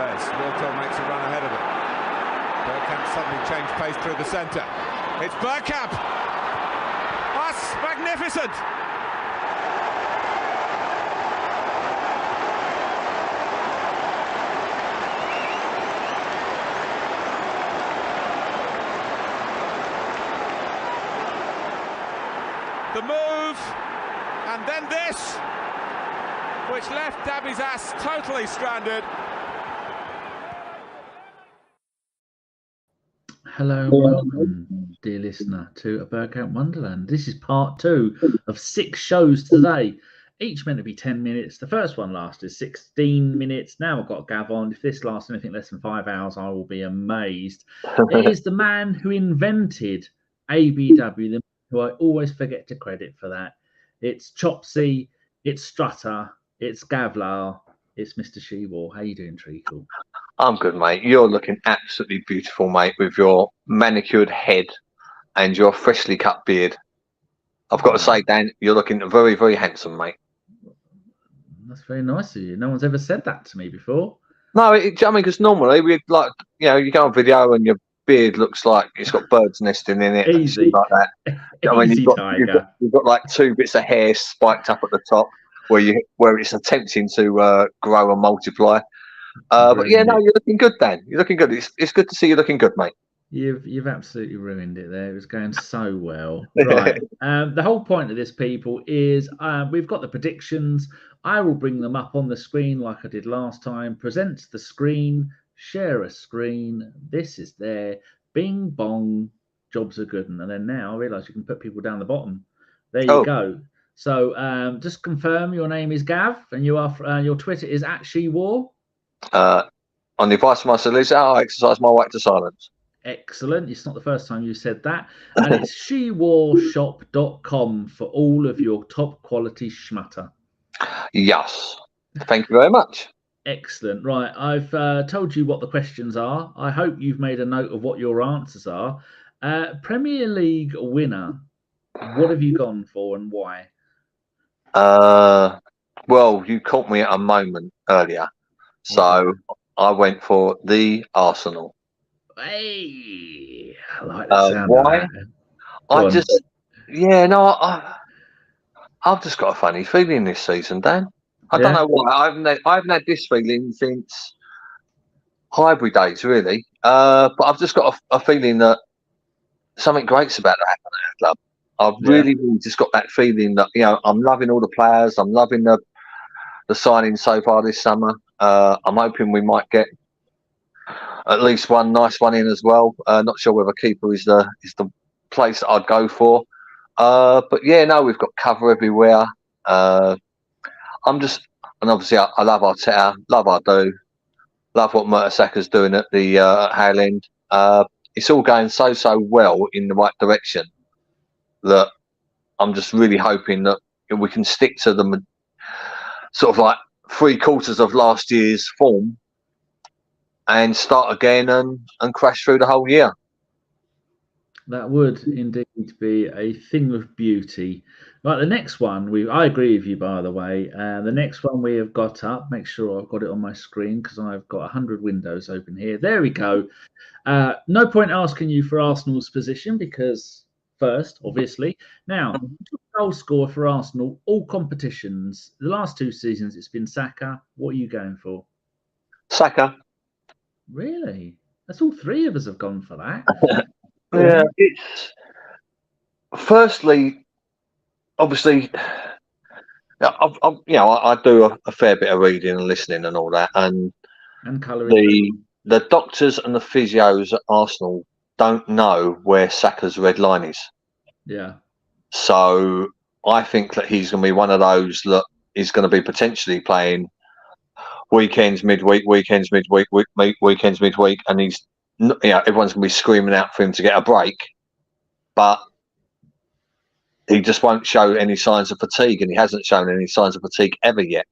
Perez. Wilton makes a run ahead of it. Bergkamp suddenly changed pace through the centre. It's Bergkamp! That's magnificent! The move, and then this, which left Dabby's ass totally stranded. Hello and welcome, dear listener, to a Bergkamp Wonderland. This is part 2 of 6 shows today, each meant to be 10 minutes. The first one lasted 16 minutes. Now I've got Gav on. If this lasts anything less than 5 hours, I will be amazed. It is the man who invented ABW, the who I always forget to credit for that. It's Chopsy, it's Strutter, it's Gavlar, it's Mr. Shewar. How you doing, Treacle? I'm good, mate. You're looking absolutely beautiful, mate, with your manicured head and your freshly cut beard. I've got to say, Dan, you're looking very, very handsome, mate. That's very nice of you. No one's ever said that to me before. No, I mean, because normally we like, you go on video and your beard looks like it's got birds nesting in it. Easy, like that. Easy, you've got like 2 bits of hair spiked up at the top where it's attempting to grow and multiply. But yeah, no, you're looking good, Dan. You're looking good. It's good to see you looking good, mate. You've absolutely ruined it there. It was going so well. Right. The whole point of this, people, is we've got the predictions. I will bring them up on the screen like I did last time. Present the screen. Share a screen. This is there. Bing bong. Jobs are good. And then now I realise you can put people down the bottom. There you go. So just confirm your name is Gav and you are your Twitter is @Shewar. On the advice of my solicitor, I exercise my right to silence. Excellent. It's not the first time you said that. And it's shewarshop.com for all of your top quality schmutter. Yes. Thank you very much. Excellent. Right. I've told you what the questions are. I hope you've made a note of what your answers are. Premier League winner. What have you gone for and why? Well, you caught me at a moment earlier. So I went for the Arsenal. Hey, I like the sound why? Of that. I've just got a funny feeling this season, Dan. I don't know why. I haven't had this feeling since Highbury days, really. But I've just got a feeling that something great's about to happen at our club. I've really just got that feeling that I'm loving all the players. I'm loving the signing so far this summer. I'm hoping we might get at least one nice one in as well. Not sure whether keeper is the place that I'd go for. But yeah, no, we've got cover everywhere. And obviously I love Arteta, love Ardu, love what Mertesaker's doing at the Hale End. It's all going so well in the right direction that I'm just really hoping that we can stick to the sort of like 3/4 of last year's form and start again and crash through the whole year. That would indeed be a thing of beauty. Right, the next one, I agree with you, by the way. The next one we have got up, make sure I've got it on my screen because I've got 100 windows open here. There we go. No point asking you for Arsenal's position because first, obviously. Now, goal scorer for Arsenal, all competitions. The last 2 seasons, it's been Saka. What are you going for? Saka. Really? That's all 3 of us have gone for that. Yeah, it's firstly, obviously, I do a fair bit of reading and listening and all that, and colouring. The doctors and the physios at Arsenal don't know where Saka's red line is. Yeah. So I think that he's going to be one of those that is going to be potentially playing weekends midweek, weekends midweek, weekends midweek, and everyone's going to be screaming out for him to get a break, but he just won't show any signs of fatigue, and he hasn't shown any signs of fatigue ever yet.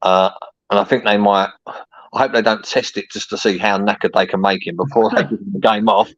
And I think they might. I hope they don't test it just to see how knackered they can make him before they give him the game off.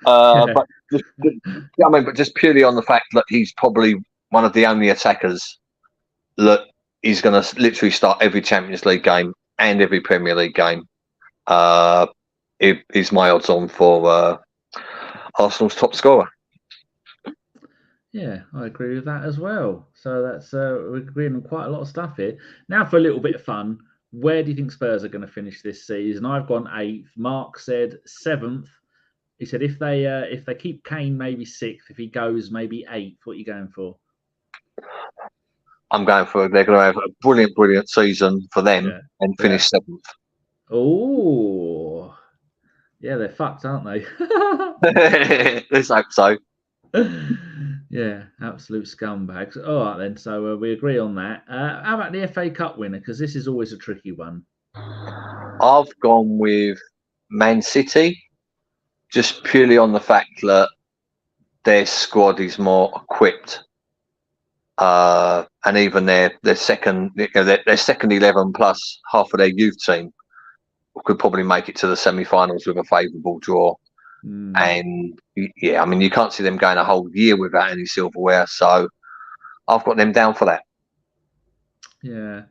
But just purely on the fact that he's probably one of the only attackers that is going to literally start every Champions League game and every Premier League game is my odds on for Arsenal's top scorer. Yeah, I agree with that as well. So that's we're agreeing on quite a lot of stuff here. Now for a little bit of fun, where do you think Spurs are going to finish this season? I've gone 8th. Mark said 7th. He said if they keep Kane, maybe 6th. If he goes, maybe 8th. What are you going for? I'm going for they're going to have a brilliant season for them and finish 7th. Oh, yeah, they're fucked, aren't they? Let's hope so. Yeah, absolute scumbags. All right, then. So we agree on that. How about the FA Cup winner? Because this is always a tricky one. I've gone with Man City, just purely on the fact that their squad is more equipped, and even their second 11 plus half of their youth team could probably make it to the semi-finals with a favourable draw. And yeah, I mean, you can't see them going a whole year without any silverware. So I've got them down for that. Yeah.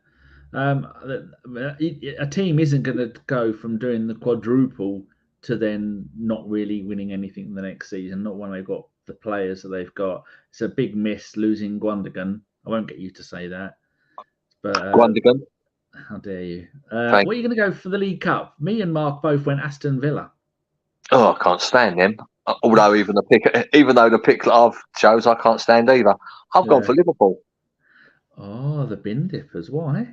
A team isn't going to go from doing the quadruple to then not really winning anything in the next season, not when they've got the players that they've got. It's a big miss losing Gundogan. I won't get you to say that. But Gundogan. How dare you? What are you going to go for the League Cup? Me and Mark both went Aston Villa. Oh, I can't stand them. Although even though the pick that I've chose, I can't stand either. I've gone for Liverpool. Oh, the bin dippers. Why?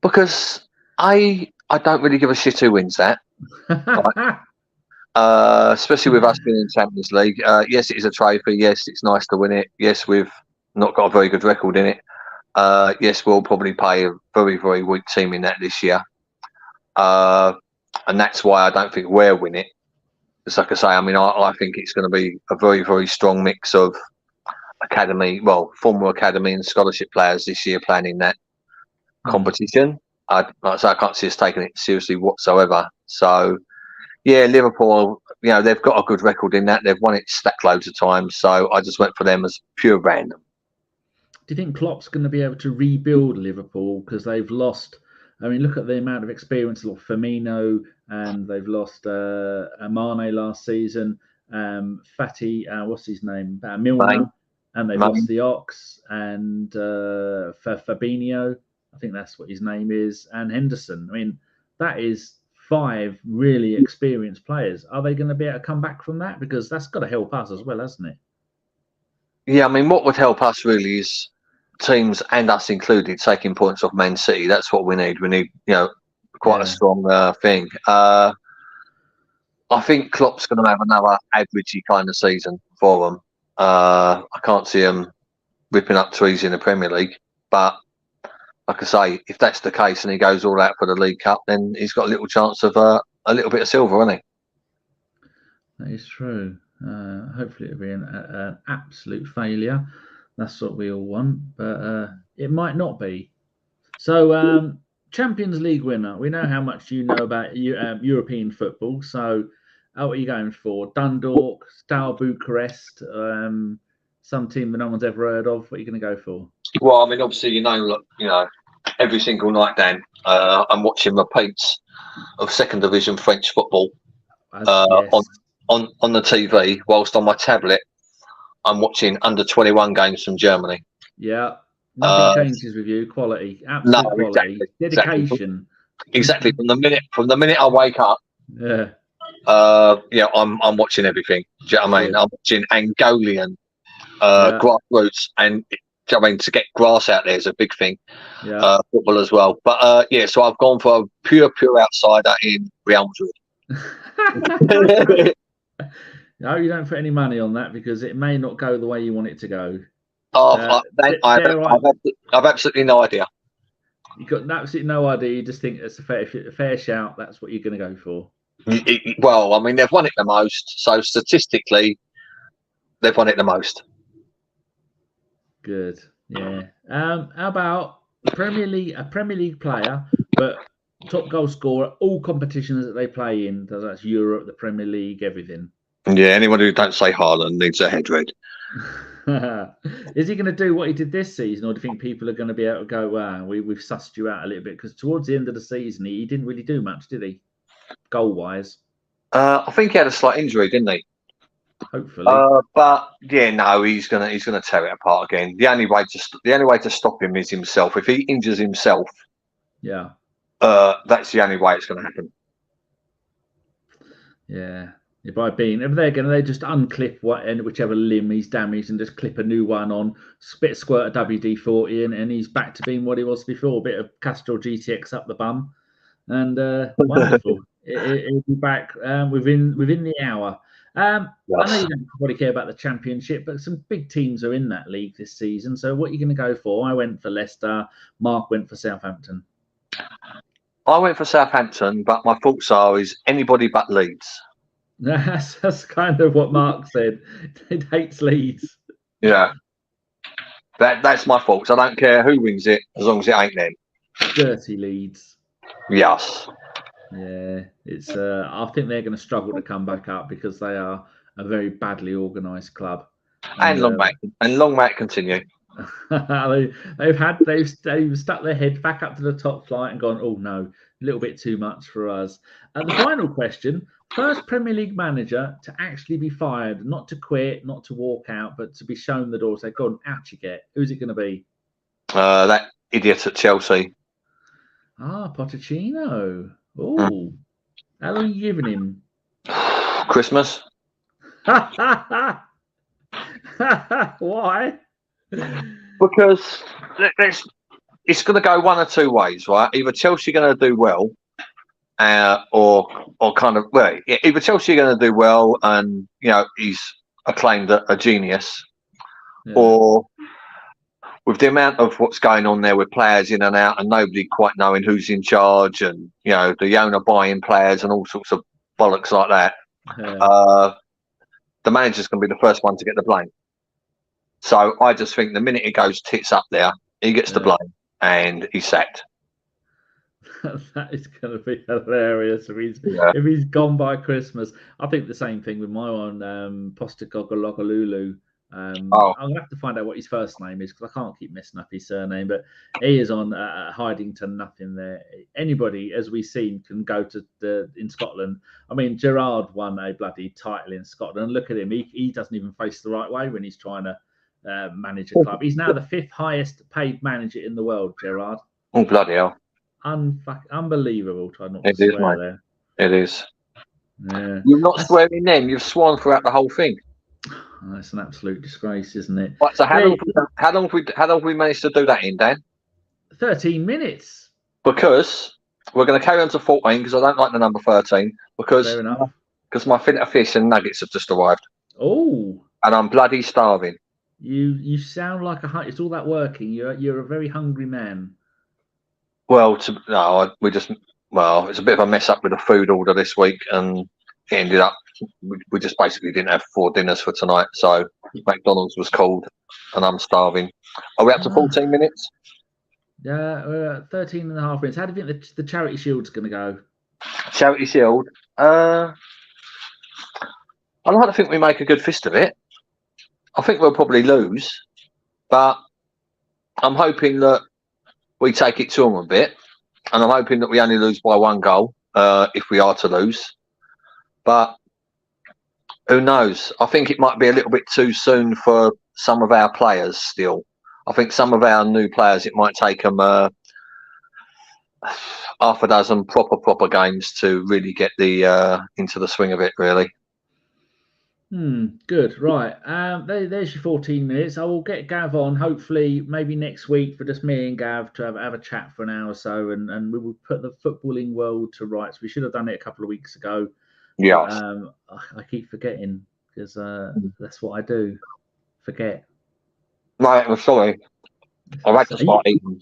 Because I don't really give a shit who wins that. Especially with us being in Champions League. Yes, it is a trophy. Yes, it's nice to win it. Yes, we've not got a very good record in it. Yes, we'll probably play a very, very weak team in that this year. And that's why I don't think we'll win it. It's like I say, I mean, I think it's going to be a very, very strong mix of former academy and scholarship players this year playing in that competition. I can't see us taking it seriously whatsoever. So, yeah, Liverpool, they've got a good record in that. They've won it stack loads of times. So I just went for them as pure random. Do you think Klopp's going to be able to rebuild Liverpool? Because they've lost, I mean, look at the amount of experience of Firmino, and they've lost Mane last season, Fatty, what's his name? Milner, and they've lost the Ox, and Fabinho, I think that's what his name is, and Henderson. I mean, that is 5 really experienced players. Are they going to be able to come back from that? Because that's got to help us as well, hasn't it? Yeah, I mean, what would help us really is teams, and us included, taking points off Man City. That's what we need. We need, quite a strong thing. I think Klopp's going to have another averagey kind of season for them. I can't see him ripping up trees in the Premier League. But like I say, if that's the case and he goes all out for the League Cup, then he's got a little chance of a little bit of silver, hasn't he? That is true. Hopefully it'll be an absolute failure. That's what we all want, but it might not be. So, Champions League winner. We know how much you know about European football. So, what are you going for? Dundalk, Steaua Bucharest, some team that no one's ever heard of. What are you going to go for? Well, I mean, obviously, every single night, Dan, I'm watching repeats of second division French football on the TV, whilst on my tablet I'm watching under 21 games from Germany. Yeah, nothing changes with you. Quality, absolute quality, dedication. Exactly. From the minute I wake up. Yeah. I'm watching everything. Do you know what I mean? I'm watching Angolian grassroots, and to get grass out there is a big thing. Yeah. Football as well. But so I've gone for a pure outsider in Real Madrid. No, you don't put any money on that because it may not go the way you want it to go. I've absolutely no idea. You've got absolutely no idea. You just think it's a fair shout. That's what you're going to go for. Well, I mean, they've won it the most, so statistically, they've won it the most. Good. Yeah. How about a Premier League player, but top goal scorer, all competitions that they play in? That's Europe, the Premier League, everything. Yeah, anyone who don't say Haaland needs a head red. Is he going to do what he did this season, or do you think people are going to be able to go, wow, we've sussed you out a little bit? Because towards the end of the season, he didn't really do much, did he? Goal-wise. I think he had a slight injury, didn't he? Hopefully. But yeah, no, he's gonna tear it apart again. The only way to stop him is himself. If he injures himself, Yeah. That's the only way it's going to happen. Yeah. By being, if they just unclip whichever limb he's damaged and just clip a new one on, squirt a WD-40 and he's back to being what he was before. A bit of Castrol GTX up the bum, and wonderful. He'll be back within the hour. Yes. I know you don't probably care about the Championship, but some big teams are in that league this season. So what are you going to go for? I went for Leicester. Mark went for Southampton. I went for Southampton, but my thoughts is anybody but Leeds. That's kind of what Mark said. He hates Leeds. Yeah. That's my thoughts. I don't care who wins it, as long as it ain't them. Dirty Leeds. Yes. Yeah. It's I think they're going to struggle to come back up because they are a very badly organised club. And long may it continue. they've stuck their head back up to the top flight and gone, oh no, a little bit too much for us. The final question: first Premier League manager to actually be fired, not to quit, not to walk out, but to be shown the door. Say, go on, out you get. Who's it going to be? That idiot at Chelsea. Pochettino. Oh, how long are you giving him? Christmas. Why? Because it's going to go one or two ways, right? Either Chelsea are going to do well, or kind of either Chelsea are going to do well, and he's acclaimed a genius, or with the amount of what's going on there with players in and out, and nobody quite knowing who's in charge, and the owner buying players and all sorts of bollocks like that. Yeah. The manager's going to be the first one to get the blame. So I just think the minute it goes tits up there, he gets the blame and he's sacked. That is going to be hilarious if he's gone by Christmas. I think the same thing with my one, Postecoglou. I'm going to have to find out what his first name is because I can't keep messing up his surname. But he is on hiding to nothing there. Anybody, as we've seen, can go to in Scotland. I mean, Gerrard won a bloody title in Scotland. Look at him. He doesn't even face the right way when he's trying to manage a club. He's now the 5th highest paid manager in the world, Gerrard. Oh, bloody hell. Unbelievable. Try not to swear there. It is. Yeah. You're not swearing them. You've sworn throughout the whole thing. That's an absolute disgrace, isn't it? Right, so how long have we managed to do that in, Dan? 13 minutes. Because we're going to carry on to 14 because I don't like the number 13 because my fillet of fish and nuggets have just arrived. Oh. And I'm bloody starving. You sound like it's all that working. You're a very hungry man. Well, it's a bit of a mess up with the food order this week, and it ended up we just basically didn't have 4 dinners for tonight. So McDonald's was called, and I'm starving. Are we up to 14 minutes? Yeah, we're at 13 and a half minutes. How do you think the Charity Shield's going to go? Charity Shield? I like to think we make a good fist of it. I think we'll probably lose, but I'm hoping that we take it to them a bit, and I'm hoping that we only lose by 1 goal if we are to lose. But who knows? I think it might be a little bit too soon for some of our players still. I think some of our new players, it might take them half a dozen proper games to really get into the swing of it, really. Good. Right. There's your 14 minutes. I will get Gav on, hopefully, maybe next week for just me and Gav to have a chat for an hour or so, and we will put the footballing world to rights. We should have done it a couple of weeks ago. Yeah. I keep forgetting because that's what I do. Forget. No, I'm sorry. I've had to start eating.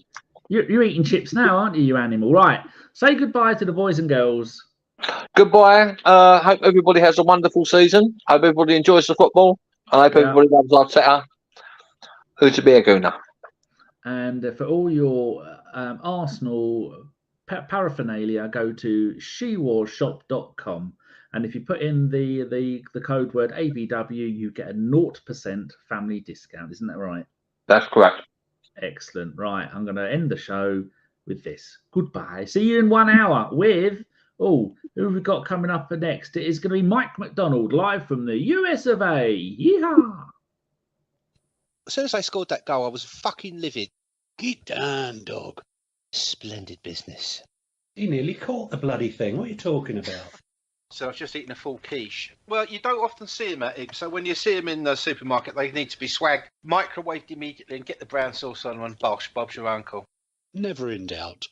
You're eating chips now, aren't you, you animal? Right. Say goodbye to the boys and girls. Goodbye. Hope everybody has a wonderful season. Hope everybody enjoys the football. I hope everybody loves Arteta. Who's to be a gooner. And for all your Arsenal paraphernalia, go to shewarshop.com. And if you put in the code word ABW, you get a 0% family discount. Isn't that right? That's correct. Excellent. Right. I'm going to end the show with this. Goodbye. See you in 1 hour with, who have we got coming up next? It is going to be Mike McDonald live from the US of A. Yeehaw. As soon as I scored that goal, I was fucking livid. Get down, dog. Splendid business. He nearly caught the bloody thing. What are you talking about? So I've just eaten a full quiche. Well, you don't often see them at Iggs, so when you see them in the supermarket, they need to be swagged, microwaved immediately, and get the brown sauce on and bosh, Bob's your uncle. Never in doubt.